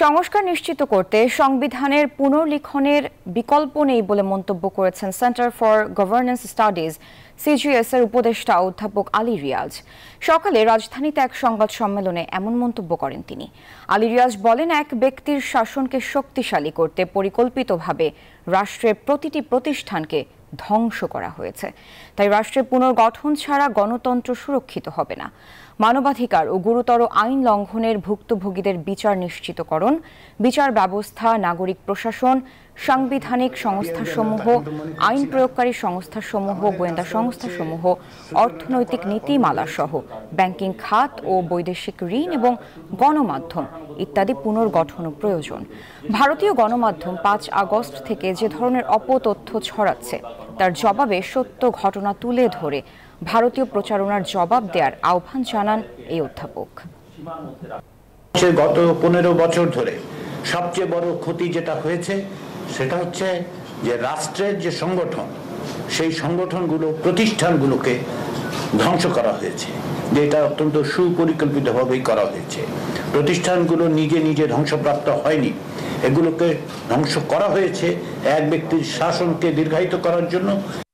সংস্কার নিশ্চিত করতে সংবিধানের পুনর্লিখনের বিকল্প নেই বলে মন্তব্য করেছেন centre for governance studies CGS এর উপদেষ্টা অধ্যাপক আলী রিয়াজ। সকালে রাজধানীতে এক সংবাদ সম্মেলনে এমন মন্তব্য করেন তিনি। আলী রিয়াজ বলেন, এক ব্যক্তির শাসনকে শক্তিশালী করতে পরিকল্পিতভাবে রাষ্ট্রের প্রতিটি প্রতিষ্ঠানকে ধ্বংস করা হয়েছে। তাই রাষ্ট্রের পুনর্গঠন ছাড়া গণতন্ত্র সুরক্ষিত হবে না। মানবাধিকার ও গুরুতর আইন লঙ্ঘনের ভুক্তভোগীদের বিচার নিশ্চিতকরণ, বিচার ব্যবস্থা, নাগরিক প্রশাসন, সাংবিধানিক সংস্থাসমূহ, আইন প্রয়োগকারী সংস্থাসমূহ, গোয়েন্দা সংস্থাসমূহ, অর্থনৈতিক নীতিমালা সহ ব্যাংকিং খাত ও বৈদেশিক ঋণ এবং গণমাধ্যম ইত্যাদি পুনর্গঠন প্রয়োজন। ভারতীয় গণমাধ্যম ৫ আগস্ট থেকে যে ধরনের অপতথ্য ছড়াচ্ছে তার জবাবে সত্য ঘটনা তুলে ধরে ভারতীয় প্রচারণার জবাব দেওয়ার আহ্বান জানান এই অধ্যাপক। গত ১৫ বছর ধরে সবচেয়ে বড় ক্ষতি যেটা হয়েছে সেটা হচ্ছে যে রাষ্ট্রের যে সংগঠন, সেই সংগঠনগুলো, প্রতিষ্ঠানগুলোকে ধ্বংস করা হয়েছে। যেটা অত্যন্ত সুপরিকল্পিতভাবেই করা হয়েছে। প্রতিষ্ঠানগুলো নিজে নিজে ধ্বংসপ্রাপ্ত হয়নি, এগুলোকে ধ্বংস করা হয়েছে এক ব্যক্তির শাসনকে দীর্ঘায়িত করার জন্য।